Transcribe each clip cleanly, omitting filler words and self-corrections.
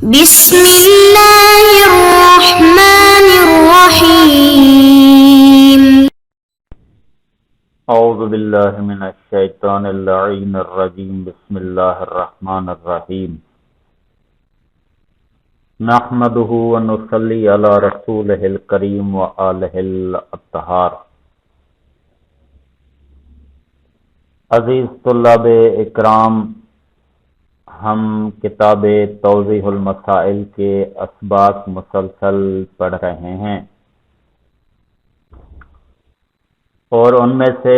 بسم اللہ الرحمن الرحیم اعوذ باللہ من الشیطان اللعین الرجیم بسم اللہ الرحمن الرحیم نحمده ونصلی علی رسولہ الکریم وآلہ الاطہار۔ عزیز طلاب اکرام، ہم کتاب توضیح المسائل کے اسباق مسلسل پڑھ رہے ہیں، اور ان میں سے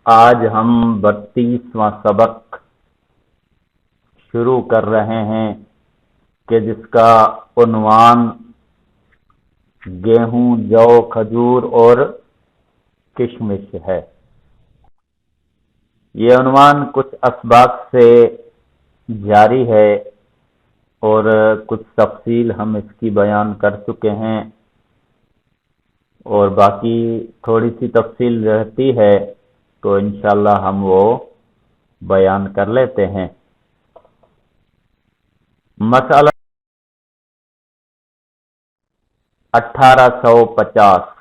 آج ہم 32واں سبق شروع کر رہے ہیں کہ جس کا عنوان گیہوں، جو، کھجور اور کشمش ہے۔ یہ عنوان کچھ اسباق سے جاری ہے اور کچھ تفصیل ہم اس کی بیان کر چکے ہیں، اور باقی تھوڑی سی تفصیل رہتی ہے تو انشاءاللہ ہم وہ بیان کر لیتے ہیں۔ مسئلہ 1850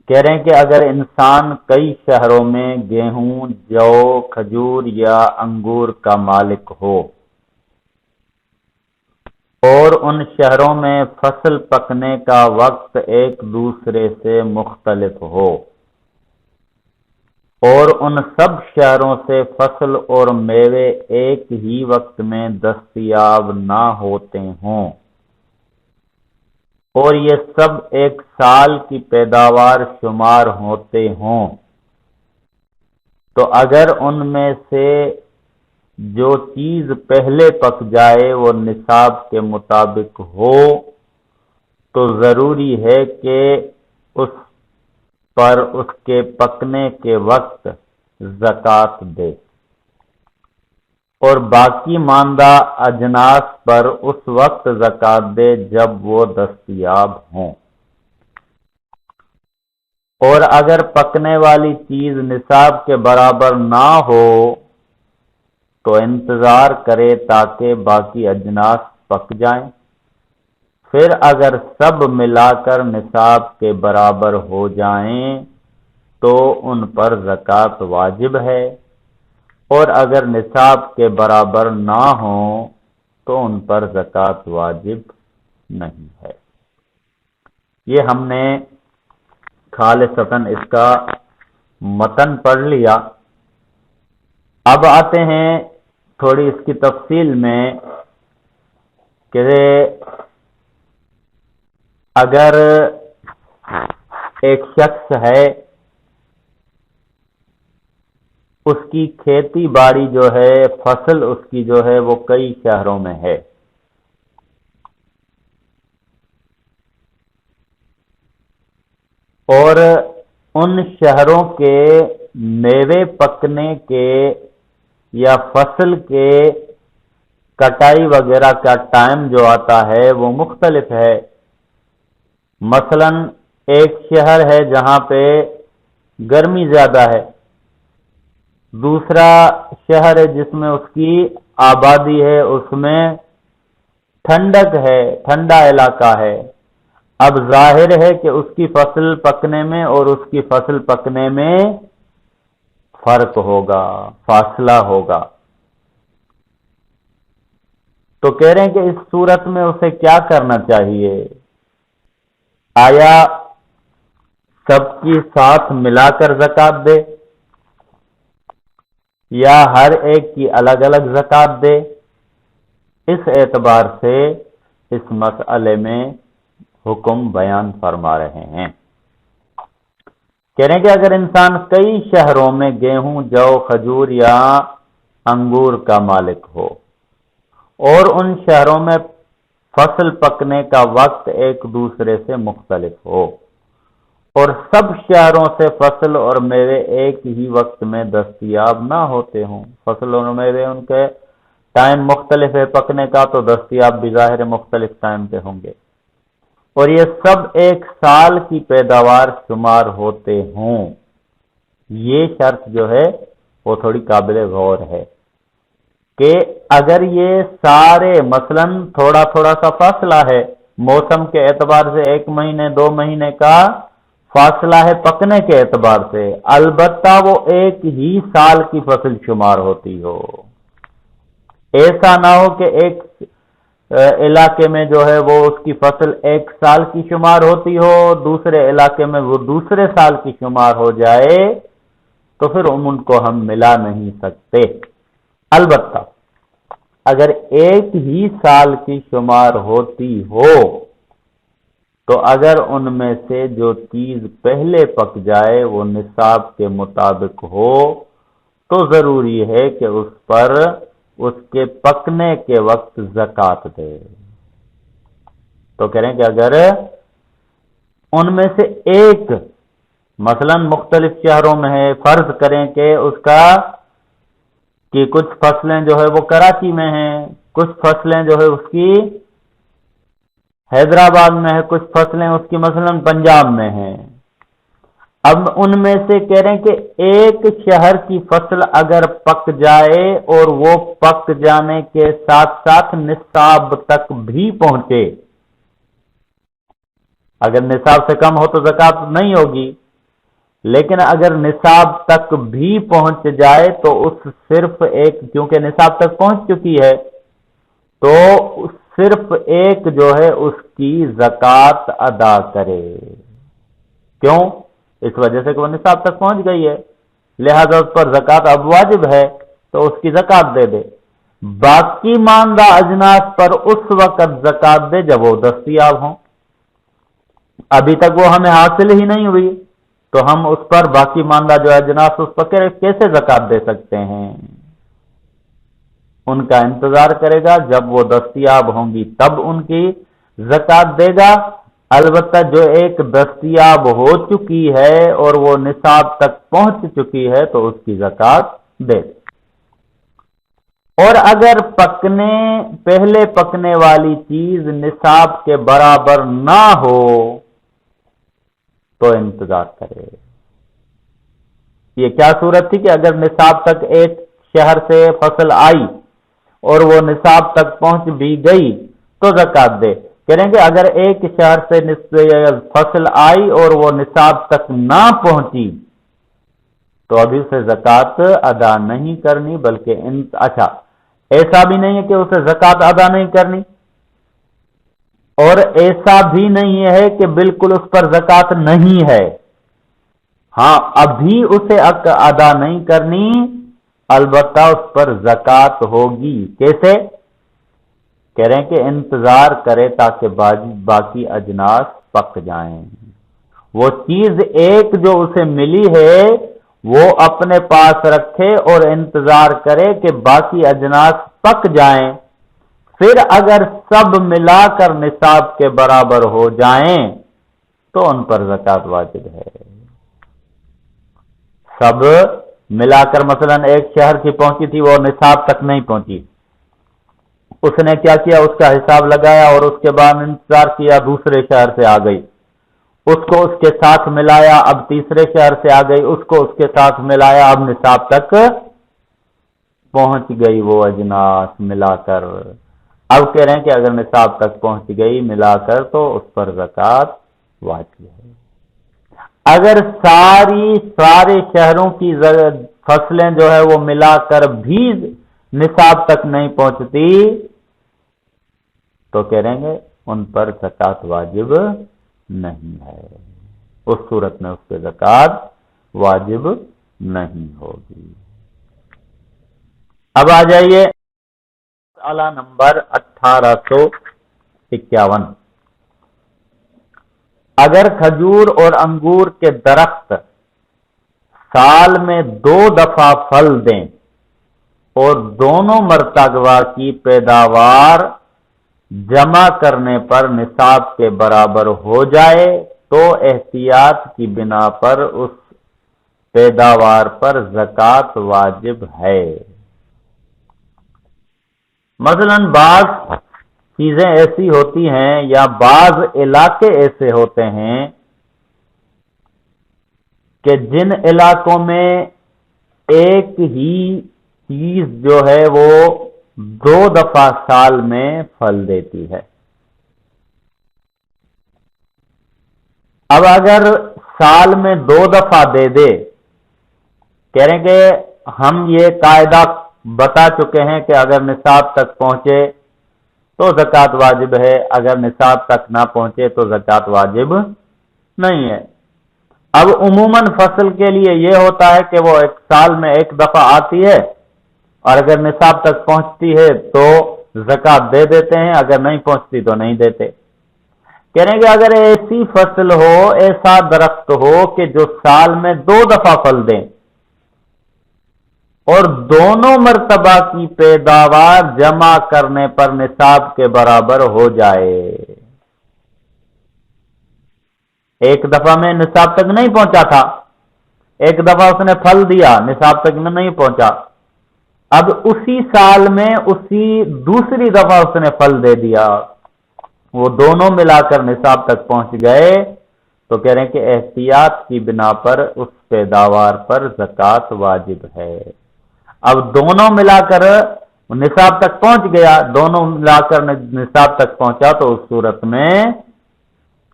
کہہ رہے ہیں کہ اگر انسان کئی شہروں میں گیہوں، جو، کھجور یا انگور کا مالک ہو اور ان شہروں میں فصل پکنے کا وقت ایک دوسرے سے مختلف ہو اور ان سب شہروں سے فصل اور میوے ایک ہی وقت میں دستیاب نہ ہوتے ہوں اور یہ سب ایک سال کی پیداوار شمار ہوتے ہوں، تو اگر ان میں سے جو چیز پہلے پک جائے وہ نصاب کے مطابق ہو تو ضروری ہے کہ اس پر اس کے پکنے کے وقت زکوٰۃ دے، اور باقی ماندہ اجناس پر اس وقت زکوٰۃ دے جب وہ دستیاب ہوں، اور اگر پکنے والی چیز نصاب کے برابر نہ ہو تو انتظار کرے تاکہ باقی اجناس پک جائیں، پھر اگر سب ملا کر نصاب کے برابر ہو جائیں تو ان پر زکوٰۃ واجب ہے، اور اگر نصاب کے برابر نہ ہوں تو ان پر زکوٰۃ واجب نہیں ہے۔ یہ ہم نے خالصتاً اس کا متن پڑھ لیا۔ اب آتے ہیں تھوڑی اس کی تفصیل میں کہ اگر ایک شخص ہے، اس کی کھیتی باڑی جو ہے، فصل اس کی جو ہے وہ کئی شہروں میں ہے، اور ان شہروں کے میوے پکنے کے یا فصل کے کٹائی وغیرہ کا ٹائم جو آتا ہے وہ مختلف ہے۔ مثلا ایک شہر ہے جہاں پہ گرمی زیادہ ہے، دوسرا شہر ہے جس میں اس کی آبادی ہے، اس میں ٹھنڈک ہے، ٹھنڈا علاقہ ہے۔ اب ظاہر ہے کہ اس کی فصل پکنے میں اور اس کی فصل پکنے میں فرق ہوگا، فاصلہ ہوگا۔ تو کہہ رہے ہیں کہ اس صورت میں اسے کیا کرنا چاہیے؟ آیا سب کی ساتھ ملا کر زکوٰۃ دے یا ہر ایک کی الگ الگ زکوٰۃ دے؟ اس اعتبار سے اس مسئلے میں حکم بیان فرما رہے ہیں۔ کہہ رہے ہیں کہ اگر انسان کئی شہروں میں گیہوں، جو، کھجور یا انگور کا مالک ہو اور ان شہروں میں فصل پکنے کا وقت ایک دوسرے سے مختلف ہو اور سب شہروں سے فصل اور میوے ایک ہی وقت میں دستیاب نہ ہوتے ہوں، فصل اور میوے ان کے ٹائم مختلف ہے پکنے کا، تو دستیاب بھی ظاہر مختلف ٹائم پہ ہوں گے، اور یہ سب ایک سال کی پیداوار شمار ہوتے ہوں، یہ شرط جو ہے وہ تھوڑی قابل غور ہے۔ کہ اگر یہ سارے مثلا تھوڑا تھوڑا سا فاصلہ ہے، موسم کے اعتبار سے 1 مہینے 2 مہینے کا فاصلہ ہے پکنے کے اعتبار سے، البتہ وہ ایک ہی سال کی فصل شمار ہوتی ہو، ایسا نہ ہو کہ ایک علاقے میں جو ہے وہ اس کی فصل 1 سال کی شمار ہوتی ہو، دوسرے علاقے میں وہ دوسرے سال کی شمار ہو جائے، تو پھر ان کو ہم ملا نہیں سکتے۔ البتہ اگر ایک ہی سال کی شمار ہوتی ہو تو اگر ان میں سے جو چیز پہلے پک جائے وہ نصاب کے مطابق ہو تو ضروری ہے کہ اس پر اس کے پکنے کے وقت زکوٰۃ دے۔ تو کہہ رہے ہیں کہ اگر ان میں سے ایک مثلا مختلف شہروں میں ہے، فرض کریں کہ اس کا کہ کچھ فصلیں جو ہے وہ کراچی میں ہیں، کچھ فصلیں جو ہے اس کی حیدرآباد میں ہے، کچھ فصلیں اس کی مثلا پنجاب میں ہیں۔ اب ان میں سے کہہ رہے ہیں کہ ایک شہر کی فصل اگر پک جائے اور وہ پک جانے کے ساتھ ساتھ نصاب تک بھی پہنچے، اگر نصاب سے کم ہو تو زکوٰۃ نہیں ہوگی، لیکن اگر نصاب تک بھی پہنچ جائے تو اس صرف ایک، کیونکہ نصاب تک پہنچ چکی ہے تو صرف ایک جو ہے اس کی زکوٰۃ ادا کرے۔ کیوں؟ اس وجہ سے کہ وہ نصاب تک پہنچ گئی ہے، لہذا اس پر زکوٰۃ اب واجب ہے تو اس کی زکوٰۃ دے دے۔ باقی ماندہ اجناس پر اس وقت زکوٰۃ دے جب وہ دستیاب ہوں، ابھی تک وہ ہمیں حاصل ہی نہیں ہوئی تو ہم اس پر باقی ماندہ جو اجناس اس پر کیسے زکوٰۃ دے سکتے ہیں؟ ان کا انتظار کرے گا، جب وہ دستیاب ہوں گی تب ان کی زکوٰۃ دے گا۔ البتہ جو ایک دستیاب ہو چکی ہے اور وہ نصاب تک پہنچ چکی ہے تو اس کی زکوٰۃ دے دے۔ اور اگر پہلے پکنے والی چیز نصاب کے برابر نہ ہو تو انتظار کرے۔ یہ کیا صورت تھی کہ اگر نصاب تک ایک شہر سے فصل آئی اور وہ نصاب تک پہنچ بھی گئی تو زکوٰۃ دے۔ کہہ رہیں کہ اگر ایک شہر سے فصل آئی اور وہ نصاب تک نہ پہنچی تو ابھی اسے زکوٰۃ ادا نہیں کرنی، بلکہ اچھا ایسا بھی نہیں ہے کہ اسے زکوٰۃ ادا نہیں کرنی، اور ایسا بھی نہیں ہے کہ بالکل اس پر زکوٰۃ نہیں ہے، ہاں ابھی اسے ادا نہیں کرنی، البتہ اس پر زکوٰۃ ہوگی۔ کیسے؟ کہہ رہے ہیں کہ انتظار کرے تاکہ باقی اجناس پک جائیں۔ وہ چیز ایک جو اسے ملی ہے وہ اپنے پاس رکھے اور انتظار کرے کہ باقی اجناس پک جائیں، پھر اگر سب ملا کر نصاب کے برابر ہو جائیں تو ان پر زکوٰۃ واجب ہے۔ سب ملا کر مثلا ایک شہر کی پہنچی تھی، وہ نصاب تک نہیں پہنچی، اس نے کیا کیا، اس کا حساب لگایا اور اس کے بعد انتظار کیا، دوسرے شہر سے آ گئی، اس کو اس کے ساتھ ملایا، اب تیسرے شہر سے آ گئی، اس کو اس کے ساتھ ملایا، اب نصاب تک پہنچ گئی وہ اجناس ملا کر۔ اب کہہ رہے ہیں کہ اگر نصاب تک پہنچ گئی ملا کر تو اس پر زکوٰۃ واجب ہے۔ اگر سارے شہروں کی فصلیں جو ہے وہ ملا کر بھی نصاب تک نہیں پہنچتی تو کہہ رہیں گے ان پر زکوٰۃ واجب نہیں ہے، اس صورت میں اس پہ زکوٰۃ واجب نہیں ہوگی۔ اب آ جائیے مسئلہ نمبر 1851۔ اگر کھجور اور انگور کے درخت سال میں 2 دفعہ پھل دیں اور دونوں مرتبہ کی پیداوار جمع کرنے پر نصاب کے برابر ہو جائے تو احتیاط کی بنا پر اس پیداوار پر زکوٰۃ واجب ہے۔ مثلا بعض چیزیں ایسی ہوتی ہیں یا بعض علاقے ایسے ہوتے ہیں کہ جن علاقوں میں ایک ہی چیز جو ہے وہ 2 دفعہ سال میں پھل دیتی ہے. اب اگر سال میں 2 دفعہ دے دے، کہہ رہے ہیں کہ ہم یہ قاعدہ بتا چکے ہیں کہ اگر نصاب تک پہنچے تو زکوٰۃ واجب ہے، اگر نصاب تک نہ پہنچے تو زکوٰۃ واجب نہیں ہے. اب عموماً فصل کے لیے یہ ہوتا ہے کہ وہ ایک سال میں 1 دفعہ آتی ہے، اور اگر نصاب تک پہنچتی ہے تو زکوٰۃ دے دیتے ہیں، اگر نہیں پہنچتی تو نہیں دیتے. کہہ رہے ہیں کہ اگر ایسی فصل ہو، ایسا درخت ہو کہ جو سال میں 2 دفعہ پھل دیں اور دونوں مرتبہ کی پیداوار جمع کرنے پر نصاب کے برابر ہو جائے. ایک دفعہ میں نصاب تک نہیں پہنچا تھا، ایک دفعہ اس نے پھل دیا، نصاب تک میں نہیں پہنچا، اب اسی سال میں اسی دوسری دفعہ اس نے پھل دے دیا، وہ دونوں ملا کر نصاب تک پہنچ گئے، تو کہہ رہے ہیں کہ احتیاط کی بنا پر اس پیداوار پر زکوٰۃ واجب ہے. اب دونوں ملا کر نصاب تک پہنچ گیا، دونوں ملا کر نصاب تک پہنچا تو اس صورت میں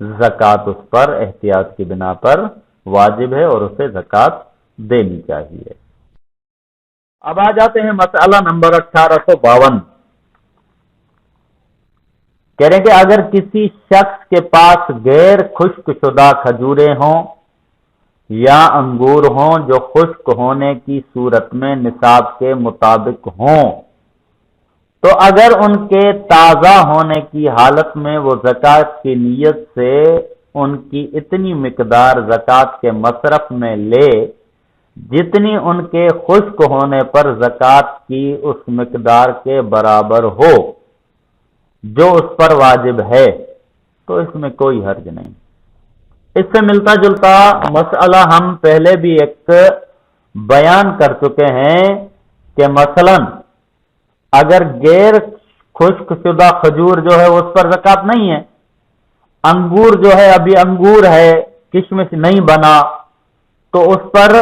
زکوٰۃ اس پر احتیاط کی بنا پر واجب ہے اور اسے زکوٰۃ دینی چاہیے. اب آ جاتے ہیں مسئلہ نمبر 1852. کہہ رہے ہیں کہ اگر کسی شخص کے پاس غیر خشک شدہ کھجوریں ہوں یا انگور ہوں جو خشک ہونے کی صورت میں نصاب کے مطابق ہوں، تو اگر ان کے تازہ ہونے کی حالت میں وہ زکوٰۃ کی نیت سے ان کی اتنی مقدار زکوٰۃ کے مصرف میں لے جتنی ان کے خشک ہونے پر زکوٰۃ کی اس مقدار کے برابر ہو جو اس پر واجب ہے، تو اس میں کوئی حرج نہیں. اس سے ملتا جلتا مسئلہ ہم پہلے بھی ایک بیان کر چکے ہیں کہ مثلا اگر غیر خشک شدہ کھجور جو ہے اس پر زکوٰۃ نہیں ہے، انگور جو ہے ابھی انگور ہے، کشمش نہیں بنا، تو اس پر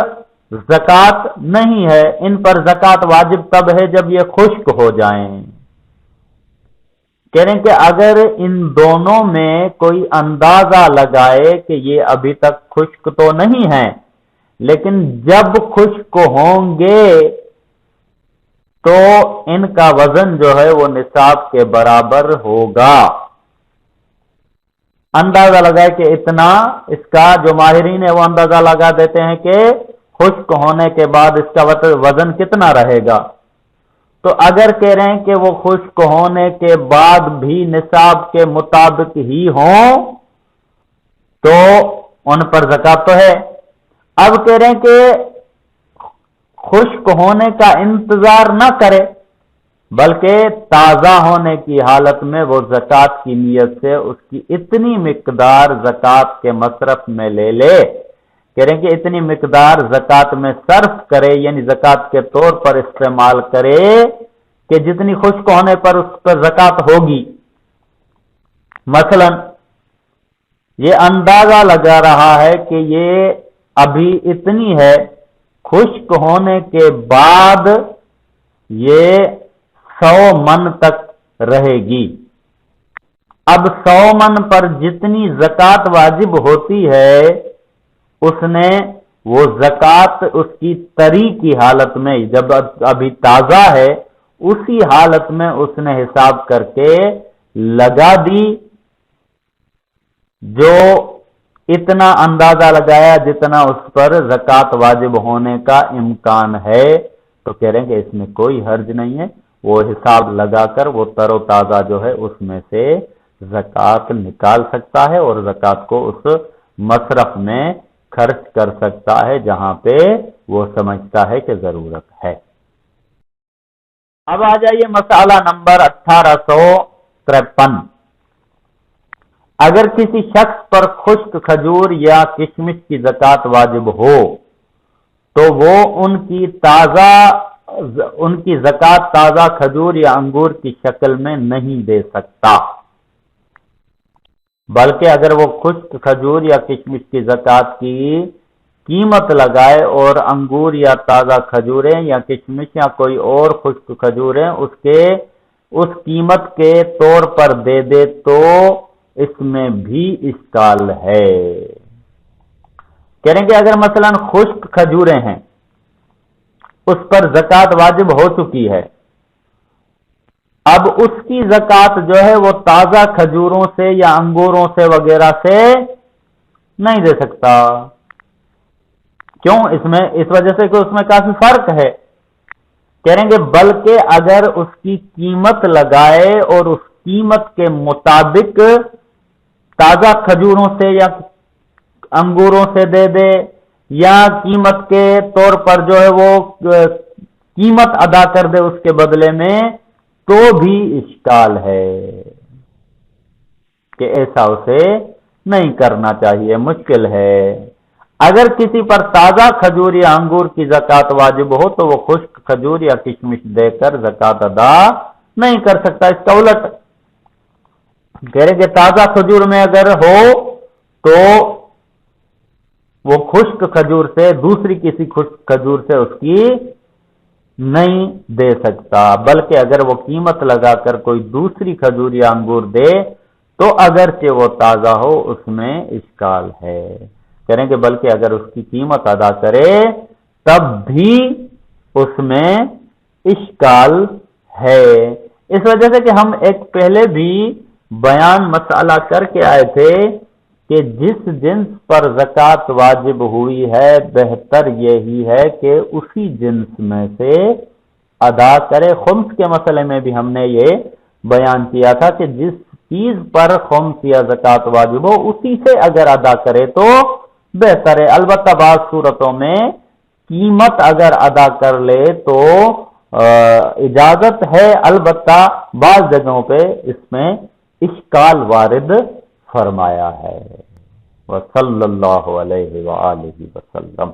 زکوٰۃ نہیں ہے. ان پر زکوٰۃ واجب تب ہے جب یہ خشک ہو جائیں. کہہ رہے ہیں کہ اگر ان دونوں میں کوئی اندازہ لگائے کہ یہ ابھی تک خشک تو نہیں ہے، لیکن جب خشک ہوں گے تو ان کا وزن جو ہے وہ نصاب کے برابر ہوگا. اندازہ لگائے کہ اتنا، اس کا جو ماہرین ہے وہ اندازہ لگا دیتے ہیں کہ خشک ہونے کے بعد اس کا وزن کتنا رہے گا. تو اگر کہہ رہے ہیں کہ وہ خشک ہونے کے بعد بھی نصاب کے مطابق ہی ہوں تو ان پر زکوٰۃ تو ہے. اب کہہ رہے ہیں کہ خشک ہونے کا انتظار نہ کرے بلکہ تازہ ہونے کی حالت میں وہ زکوٰۃ کی نیت سے اس کی اتنی مقدار زکوٰۃ کے مصرف میں لے لے. کہہ رہے ہیں کہ اتنی مقدار زکوٰۃ میں صرف کرے، یعنی زکوٰۃ کے طور پر استعمال کرے کہ جتنی خشک ہونے پر اس پر زکوٰۃ ہوگی. مثلا یہ اندازہ لگا رہا ہے کہ یہ ابھی اتنی ہے، خشک ہونے کے بعد یہ 100 من تک رہے گی. اب 100 من پر جتنی زکوٰۃ واجب ہوتی ہے اس نے وہ زکوٰۃ اس کی طری کی حالت میں جب ابھی تازہ ہے اسی حالت میں اس نے حساب کر کے لگا دی، جو اتنا اندازہ لگایا جتنا اس پر زکوٰۃ واجب ہونے کا امکان ہے. تو کہہ رہے ہیں کہ اس میں کوئی حرج نہیں ہے، وہ حساب لگا کر وہ تر و تازہ جو ہے اس میں سے زکوٰۃ نکال سکتا ہے اور زکوٰۃ کو اس مصرف میں خرچ کر سکتا ہے جہاں پہ وہ سمجھتا ہے کہ ضرورت ہے. اب آ جائیے مسئلہ نمبر 1853. اگر کسی شخص پر خشک کھجور یا کشمش کی زکوٰۃ واجب ہو تو وہ ان کی زکوٰۃ تازہ کھجور یا انگور کی شکل میں نہیں دے سکتا، بلکہ اگر وہ خشک کھجور یا کشمش کی زکوٰۃ کی قیمت لگائے اور انگور یا تازہ کھجوریں یا کشمش یا کوئی اور خشک کھجوریں اس قیمت کے طور پر دے دے تو اس میں بھی اشکال ہے۔ کہہ رہے ہیں کہ اگر مثلا خشک کھجوریں ہیں، اس پر زکوٰۃ واجب ہو چکی ہے، اب اس کی زکوٰۃ جو ہے وہ تازہ کھجوروں سے یا انگوروں سے وغیرہ سے نہیں دے سکتا۔ کیوں؟ اس وجہ سے کہ اس میں کافی فرق ہے۔ کہہ رہیں گے بلکہ اگر اس کی قیمت لگائے اور اس قیمت کے مطابق تازہ کھجوروں سے یا انگوروں سے دے دے، یا قیمت کے طور پر جو ہے وہ قیمت ادا کر دے اس کے بدلے میں، تو بھی اشکال ہے کہ ایسا اسے نہیں کرنا چاہیے، مشکل ہے۔ اگر کسی پر تازہ کھجور یا انگور کی زکوٰۃ واجب ہو تو وہ خشک کھجور یا کشمش دے کر زکوٰۃ ادا نہیں کر سکتا۔ اس کا الٹ کہہ رہے کہ تازہ کھجور میں اگر ہو تو وہ خشک کھجور سے، دوسری کسی خشک کھجور سے اس کی نہیں دے سکتا، بلکہ اگر وہ قیمت لگا کر کوئی دوسری کھجور یا انگور دے تو اگرچہ وہ تازہ ہو اس میں اشکال ہے۔ کہہ رہے ہیں کہ بلکہ اگر اس کی قیمت ادا کرے تب بھی اس میں اشکال ہے۔ اس وجہ سے کہ ہم ایک پہلے بھی بیان مسئلہ کر کے آئے تھے کہ جس جنس پر زکوٰۃ واجب ہوئی ہے بہتر یہی ہے کہ اسی جنس میں سے ادا کرے۔ خمس کے مسئلے میں بھی ہم نے یہ بیان کیا تھا کہ جس چیز پر خمس یا زکوٰۃ واجب ہو اسی سے اگر ادا کرے تو بہتر ہے۔ البتہ بعض صورتوں میں قیمت اگر ادا کر لے تو اجازت ہے، البتہ بعض جگہوں پہ اس میں اشکال وارد فرمایا ہے۔ وصلی اللہ علیہ وآلہ وسلم۔